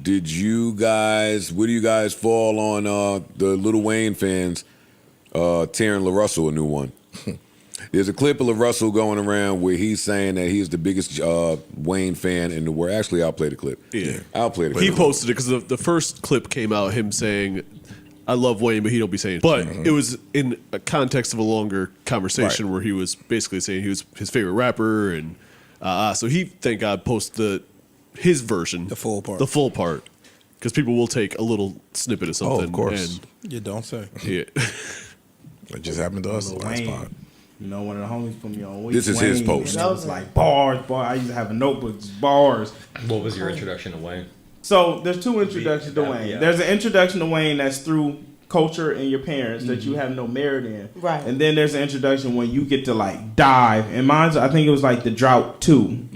Did you guys? Where do you guys fall on the Lil Wayne fans tearing LaRussell a new one? There's a clip of LaRussell going around where he's saying that he's the biggest Wayne fan in the world. Actually, I'll play the clip. Yeah, I'll play the clip. He posted it because the first clip came out him saying, "I love Wayne, but he don't be saying." But it was in a context of a longer conversation where he was basically saying he was his favorite rapper, and so he, thank God, posted his version, the full part, because people will take a little snippet of something. Oh, of course. And, you don't say. Yeah, it just happened to us the last part. You know, one of the homies put me on Wayne. This is his post. That was like bars. I used to have a notebook, just bars. What was your introduction to Wayne? So there's two introductions to Wayne. Yeah. There's an introduction to Wayne that's through culture and your parents that you have no merit in. Right. And then there's an introduction when you get to like dive. And mine's, I think it was like the Drought 2.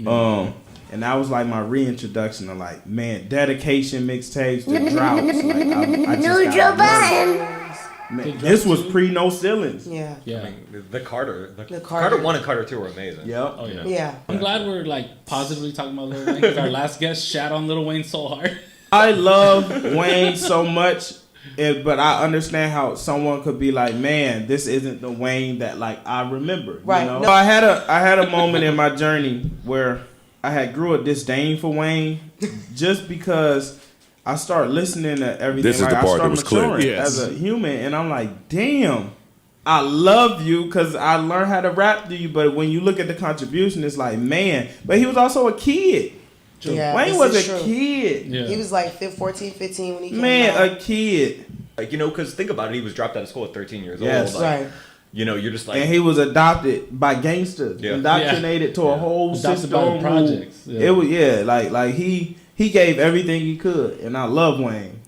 And that was like my reintroduction to like, man, dedication mixtapes, the droughts. Like, I just Joe Budden. Man, this was pre No Ceilings. Yeah. I mean, the Carter 1 and Carter 2 were amazing. Yep. Oh yeah. Yeah. I'm glad we're like positively talking about Lil Wayne because our last guest shat on Lil Wayne so hard. I love Wayne so much, but I understand how someone could be like, man, this isn't the Wayne that like I remember. Right. You know? No. So I had a moment in my journey where I had grew a disdain for Wayne just because I started listening to everything. This is like, the part I that started was clear. maturing as a human, and I'm like, damn, I love you because I learned how to rap to you. But when you look at the contribution, it's like, man. But he was also a kid. Yeah, Wayne this was is a true. kid. Yeah. He was like 14, 15 when he came Man, out. a kid. Like, you know, because think about it, he was dropped out of school at 13 years Yes. old. Like, Right. You know, you're just like, And he was adopted by gangsters, Yeah. indoctrinated to a whole Adopted system. by the who- projects. Yeah. It was like he gave everything he could, and I love Wayne.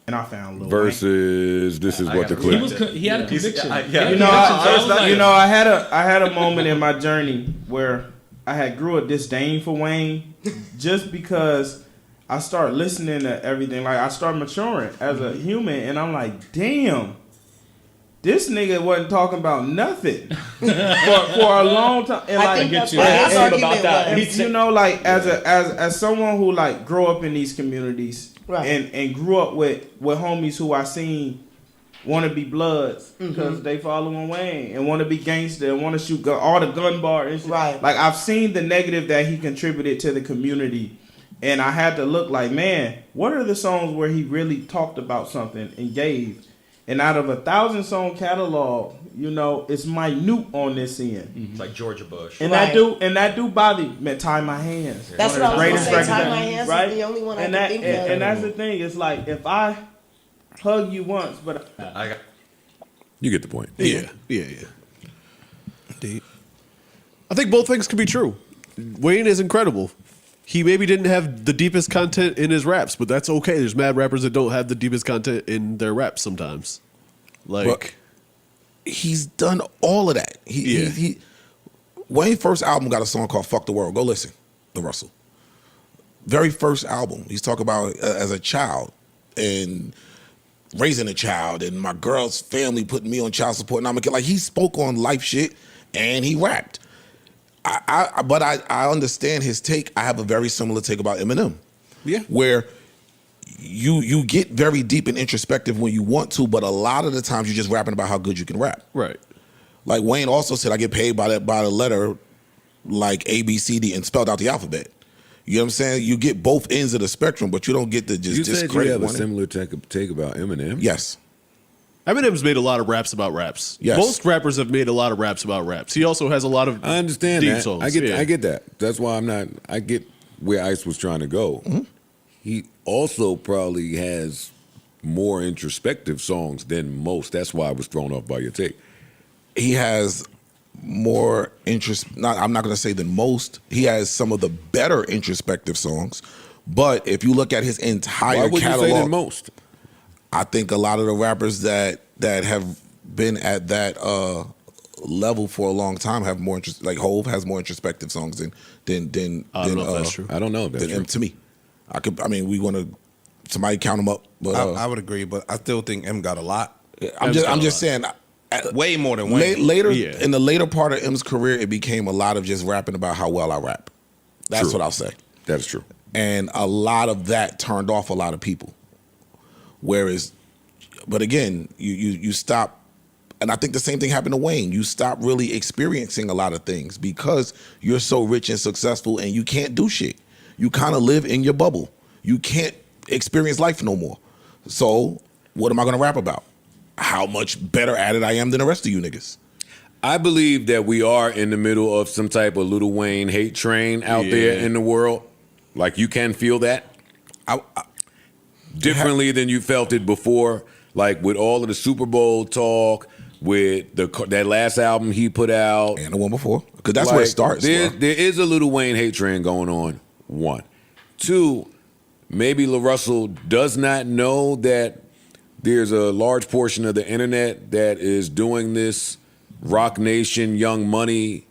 And I found Lil Wayne. Versus, this is I what the gotta clip. He had a conviction. yeah. He had a You know, conviction, so I was like- I had a moment in my journey where I had grew a disdain for Wayne just because I started listening to everything. Like I started maturing as a human, and I'm like, damn, this nigga wasn't talking about nothing for a long time. And I like, think that's you. why I his asked him argument about that. was. you know, like as someone who like grew up in these communities Right. and grew up with homies who I seen want to be bloods because they following Wayne and want to be gangster and want to shoot all the gun bar and shit. Right. Like I've seen the negative that he contributed to the community, and I had to look like, man, what are the songs where he really talked about something and gave? And out of 1,000 song catalog, you know, it's minute on this end. it's like Georgia Bush. And Right. that do bother me. Man, Tie My Hands. That's One what of the I was greatest gonna say. records Tie My ever. Hands Right? is the only one I and can that, think and, of. and that's the thing. It's like if I hug you once, but I got You get the point. yeah. Indeed. I think both things can be true. Wayne is incredible. He maybe didn't have the deepest content in his raps, but that's okay. There's mad rappers that don't have the deepest content in their raps sometimes. Like, He's done all of that. Wayne's first album got a song called "Fuck the World." Go listen, LaRussell. Very first album. He's talking about as a child and raising a child, and my girl's family putting me on child support, and I'm a kid. Like he spoke on life shit, and he rapped. But I understand his take. I have a very similar take about Eminem. Yeah. Where you get very deep and introspective when you want to, but a lot of the times you're just rapping about how good you can rap. right. Like Wayne also said, I get paid by the letter, like A, B, C, D, and spelled out the alphabet. You know what I'm saying? You get both ends of the spectrum, but you don't get to just You said you discredit have a one end. similar take about Eminem. Yes. Eminem's made a lot of raps about raps. Yes. Most rappers have made a lot of raps about raps. He also has a lot of I understand deep that. songs. I get Yeah. that. That's why I'm not. I get where Ice was trying to go. He also probably has more introspective songs than most. That's why I was thrown off by your take. He has more interest. I'm not going to say than most. He has some of the better introspective songs. But if you look at his entire Why would catalog, you say than most? I think a lot of the rappers that have been at that level for a long time have more interest. Like Hove has more introspective songs than I don't know if that's true. I don't know if that's true. to me. We want to somebody count them up, but I would agree, but I still think M got a lot. I'm just saying. Way more than Wayne. Later Yeah. in the later part of M's career, it became a lot of just rapping about how well I rap. That's True. what I'll say. That's true. And a lot of that turned off a lot of people. Whereas, but again, you stop, and I think the same thing happened to Wayne. You stop really experiencing a lot of things because you're so rich and successful and you can't do shit. You kind of live in your bubble. You can't experience life no more. So what am I going to rap about? How much better at it I am than the rest of you niggas. I believe that we are in the middle of some type of Lil Wayne hate train out there in the world. Like, you can feel that differently than you felt it before. Like, with all of the Super Bowl talk, with that last album he put out. And the one before. Because that's where it starts. There is a Lil Wayne hate train going on, one. Two, maybe LaRussell does not know that there's a large portion of the internet that is doing this Rock Nation, Young Money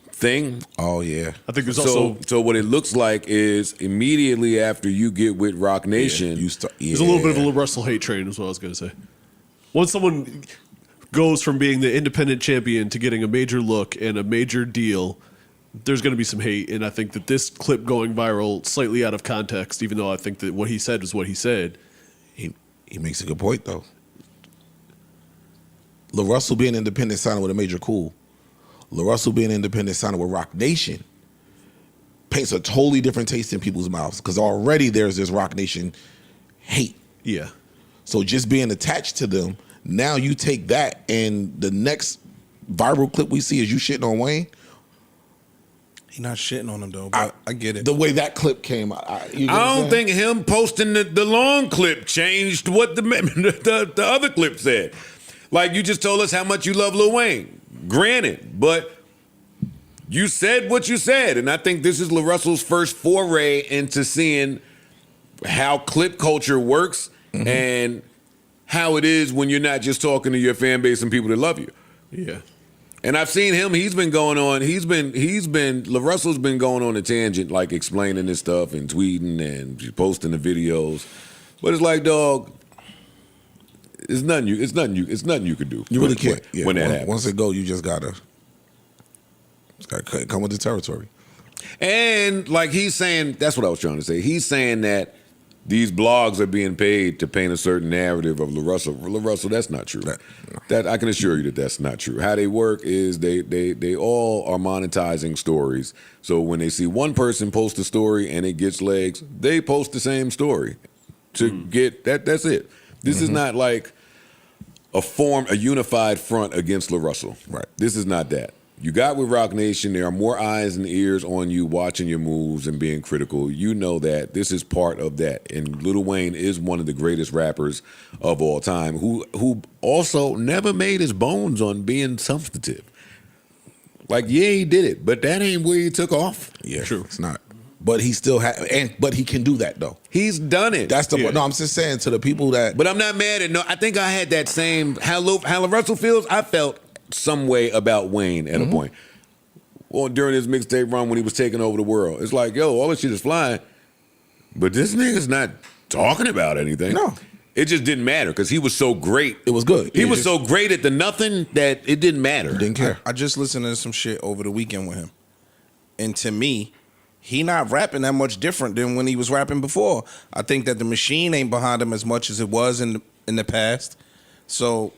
thing. Oh, yeah. I think there's also... So what it looks like is immediately after you get with Rock Nation... There's a little bit of a LaRussell hate train is what I was going to say. Once someone goes from being the independent champion to getting a major look and a major deal, there's going to be some hate. And I think that this clip going viral, slightly out of context, even though I think that what he said was what he said... He makes a good point, though. LaRussell being independent signing with a major cool. LaRussell being independent signing with Rock Nation paints a totally different taste in people's mouths because already there's this Rock Nation hate. Yeah. So just being attached to them, now you take that and the next viral clip we see is you shitting on Wayne. He's not shitting on him, though, but I get it. The way that clip came, I don't think him posting the long clip changed what the other clip said. Like, you just told us how much you love Lil Wayne. Granted, but you said what you said. And I think this is LaRussell's first foray into seeing how clip culture works and how it is when you're not just talking to your fan base and people that love you. Yeah. And I've seen him, LaRussell's been going on a tangent, like explaining this stuff and tweeting and posting the videos. But it's like, dog, it's nothing you can do. You really can't. When that happens. Once it go, you just gotta come with the territory. And like he's saying, that's what I was trying to say. He's saying that these blogs are being paid to paint a certain narrative of LaRussell. LaRussell, that's not true. That I can assure you that that's not true. How they work is they all are monetizing stories. So when they see one person post a story and it gets legs, they post the same story to get that. That's it. This is not like a unified front against LaRussell. Right. This is not that. You got with Rock Nation, there are more eyes and ears on you watching your moves and being critical. You know that. This is part of that. And Lil Wayne is one of the greatest rappers of all time who also never made his bones on being substantive. Like, yeah, he did it, but that ain't where he took off. Yeah, true. It's not. But he still but he can do that though. He's done it. That's the no. I'm just saying to the people that. But I'm not mad at I think I had that same how LaRussell feels. I felt some way about Wayne at a point. Well, during his mixtape run when he was taking over the world, it's like, yo, all this shit is flying, but this nigga's not talking about anything. No. It just didn't matter because he was so great. It was good. He was so great at the nothing that it didn't matter. Didn't care. I just listened to some shit over the weekend with him. And to me, he not rapping that much different than when he was rapping before. I think that the machine ain't behind him as much as it was in the past. So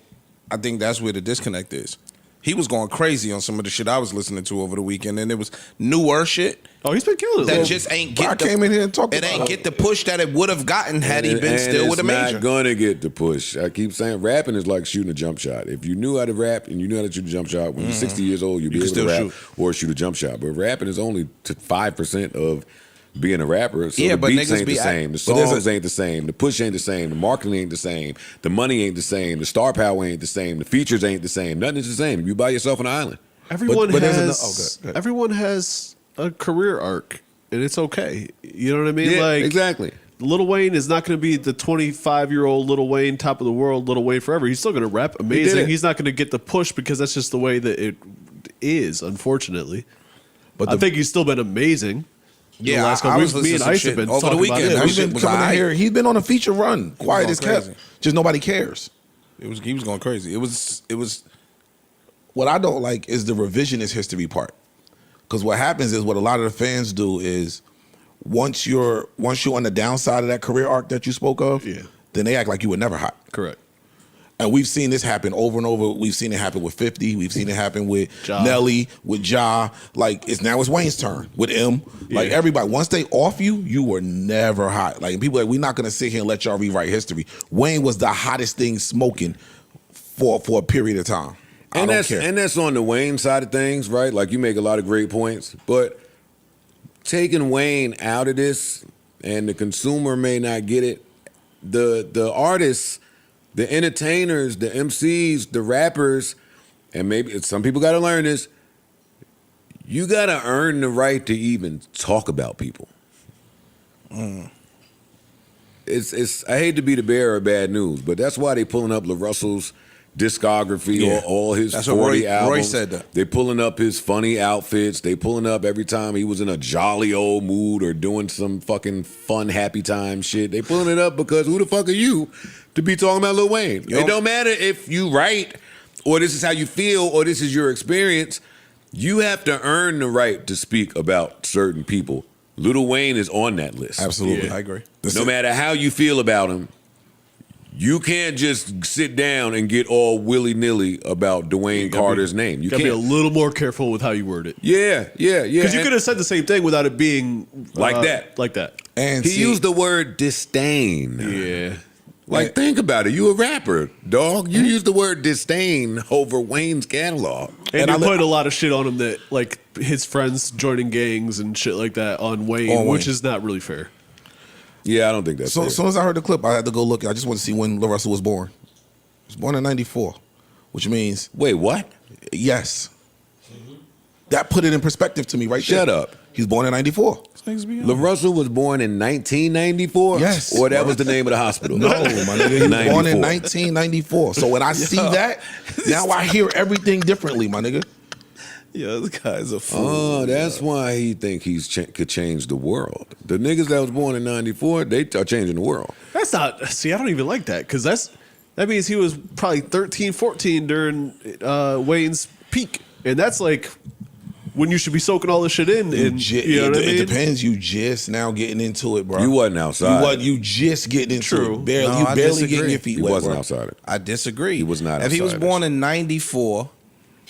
I think that's where the disconnect is. He was going crazy on some of the shit I was listening to over the weekend, and it was newer shit. Oh, he's been killing it. That just ain't get. I came in here and talked it about ain't get the push that it would have gotten had he been still with a major. It's not gonna get the push. I keep saying rapping is like shooting a jump shot. If you knew how to rap and you knew how to shoot a jump shot, when you're 60 years old, you'd be able to rap or shoot a jump shot. But rapping is only 5% of being a rapper. So the beats ain't the same. The songs ain't the same. The push ain't the same. The marketing ain't the same. The money ain't the same. The star power ain't the same. The features ain't the same. Nothing is the same. You by yourself on an island. Everyone has a career arc, and it's okay. You know what I mean? Yeah, like, exactly. Lil Wayne is not going to be the 25-year-old Lil Wayne, top of the world Lil Wayne forever. He's still going to rap amazing. He's not going to get the push because that's just the way that it is, unfortunately. But I think he's still been amazing. Yeah, I was listening to some shit over the weekend. He's been coming in here. He's been on a feature run, quiet as kept. Just nobody cares. He was going crazy. It was. What I don't like is the revisionist history part, because what happens is what a lot of the fans do is once you're on the downside of that career arc that you spoke of, Yeah. then they act like you were never hot. Correct. And we've seen this happen over and over. We've seen it happen with 50. We've seen it happen with Ja. Nelly, with Ja. Like it's Wayne's turn with M. Like everybody, once they off you were never hot. Like people are like, we're not gonna sit here and let y'all rewrite history. Wayne was the hottest thing smoking for a period of time. And that's on the Wayne side of things, right? Like you make a lot of great points, but taking Wayne out of this, and the consumer may not get it. The artists, the entertainers, the MCs, the rappers, and maybe some people got to learn this. You got to earn the right to even talk about people. It's I hate to be the bearer of bad news, but that's why they pulling up LaRussell's discography, all his That's 40 what Roy albums. said that. They pulling up his funny outfits. They pulling up every time he was in a jolly old mood or doing some fucking fun, happy time shit. They pulling it up because who the fuck are you to be talking about Lil Wayne? It don't matter if you write or this is how you feel or this is your experience. You have to earn the right to speak about certain people. Lil Wayne is on that list. Absolutely, I agree. No matter how you feel about him, you can't just sit down and get all willy-nilly about Dwayne Carter's name. You Gotta can't. be a little more careful with how you word it. Yeah. Because you could have said the same thing without it being Like that. Like that. And He used the word disdain. Yeah. Like, think about it. You a rapper, dog. You use the word disdain over Wayne's catalog. And you put a lot of shit on him that, like, his friends joining gangs and shit like that on Wayne, which is not really fair. Yeah, I don't think that's So fair. as soon as I heard the clip, I had to go look. I just want to see when LaRussell was born. He was born in 94, which means, Wait, what? yes. That put it in perspective to me right there. Shut up. He was born in 94. LaRussell was born in 1994? Yes. Or that was the name of the hospital? No, my nigga, he was born in 94. 1994. So when I see that, now I hear everything differently, my nigga. Yeah, this guy's a fool. Oh, that's why he think could change the world. The niggas that was born in 94, they are changing the world. That's not. See, I don't even like that because that means he was probably 13, 14 during Wayne's peak, and that's like when you should be soaking all this shit in. And you know what I mean? It depends. You just now getting into it, bro. You wasn't outside. You just getting into True. it. Barely, No, you I barely disagree. getting your feet He wet, wasn't bro. outside. I disagree. He was not If he was outside. born in 94,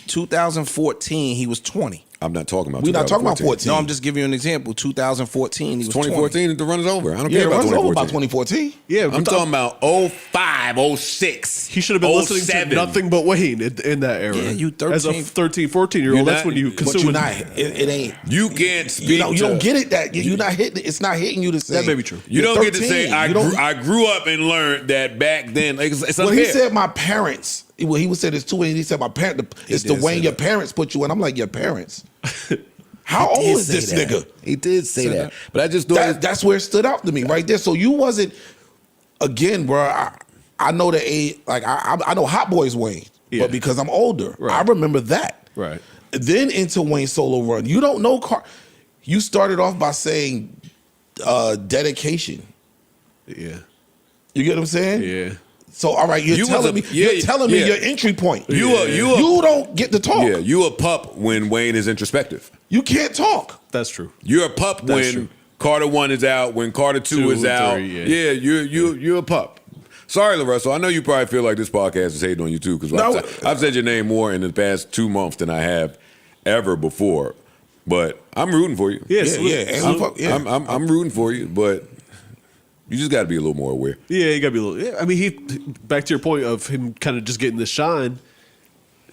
2014, he was 20. I'm not talking about We're not talking about 2014. 14. No, I'm just giving you an example. 2014, he was 2014, the run is over. I don't Yeah, care it about was over by 2014. 2014. Yeah, I'm talking about 05, 06. He should have been listening to 07. nothing but Wayne in that era. Yeah, you As a 13, 14-year-old, You're that's not- when you but But consume you're not. It ain't. You can't speak. You don't get it. That you're not hitting. It's not hitting you to say. That may be true. You You're don't get to 13. say You don't- I grew up and learned that back then. Like, it's Well, unfair. he said my parents. Well, he would say this too, and he said my parents. It's the did way say your that. parents put you in. I'm like, your parents. How old did is say this that. nigga? He did say that. But I just thought That's where it stood out to me right there. So you wasn't. Again, bro. I know the age. Like I know Hot Boys Wayne, Yeah. but because I'm older, Right. I remember that. Right. Then into Wayne's solo run. You don't know You started off by saying dedication. Yeah. You get what I'm saying? Yeah. So all right, you're You was telling a- me. yeah, You're telling me yeah. your entry point. You don't get to talk. Yeah, you a pup when Wayne is introspective. You can't talk. That's true. You're a pup That's when true. Carter 1 is out, when Carter 2 2 is and out. 3, yeah, you're a pup. Sorry, LaRussell. I know you probably feel like this podcast is hating on you too, because No. I've said your name more in the past 2 months than I have ever before. But I'm rooting for you. Yeah, I'm rooting for you, but you just got to be a little more aware. Yeah, you gotta be a little. Yeah, I mean, he. Back to your point of him kind of just getting the shine.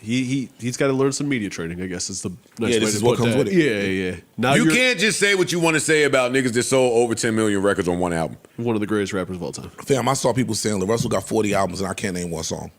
He's got to learn some media training. I guess is the nice way this to is what put comes that. with it. Yeah. Now You you're can't just say what you want to say about niggas that sold over 10 million records on one album. one of the greatest rappers of all time. Fam, I saw people saying LaRussell got 40 albums and I can't name one song.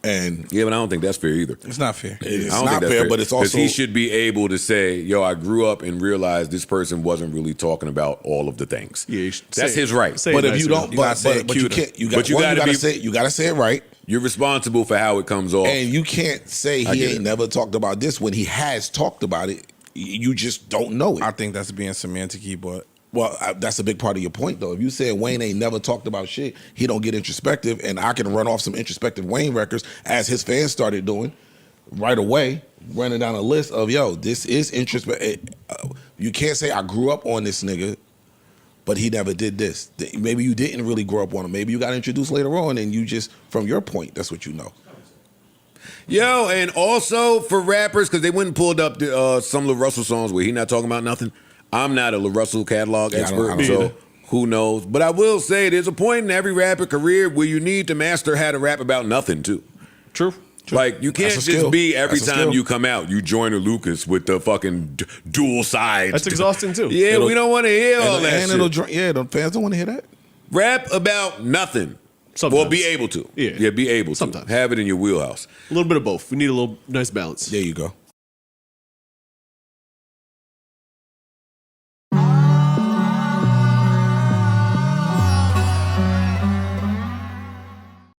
And Yeah, but I don't think that's fair either. It's not fair. it's I don't not think that's fair, but it's because also he should be able to say, "Yo, I grew up and realized this person wasn't really talking about all of the things." Yeah, you should that's say- his right. say- But if nice you don't, You gotta say it but you cuter. can't. You But you gotta gotta be- say. You gotta say it right. You're responsible for how it comes off. And you can't say I he get ain't it. never talked about this when he has talked about it. You just don't know it. I think that's being semantic-y, but Well, that's a big part of your point, though. If you said Wayne ain't never talked about shit, he don't get introspective, and I can run off some introspective Wayne records as his fans started doing right away, running down a list of, yo, this is introspective. You can't say I grew up on this nigga, but he never did this. Maybe you didn't really grow up on him. Maybe you got introduced later on, and you just, from your point, that's what you know. Yo, and also for rappers, because they went and pulled up some LaRussell songs where he not talking about nothing. I'm not a LaRussell catalog expert, I don't so either. who knows? But I will say there's a point in every rapper career where you need to master how to rap about nothing, too. True. Like, you can't That's a just skill. be every That's a time skill. you come out, you join a Lucas with the fucking dual sides. That's exhausting too. Yeah, we don't want to hear all that And shit. it'll the fans don't want to hear that. Rap about nothing. Sometimes. Well, be able to. Yeah. be able to. Sometimes. Have it in your wheelhouse. A little bit of both. We need a little nice balance. There you go.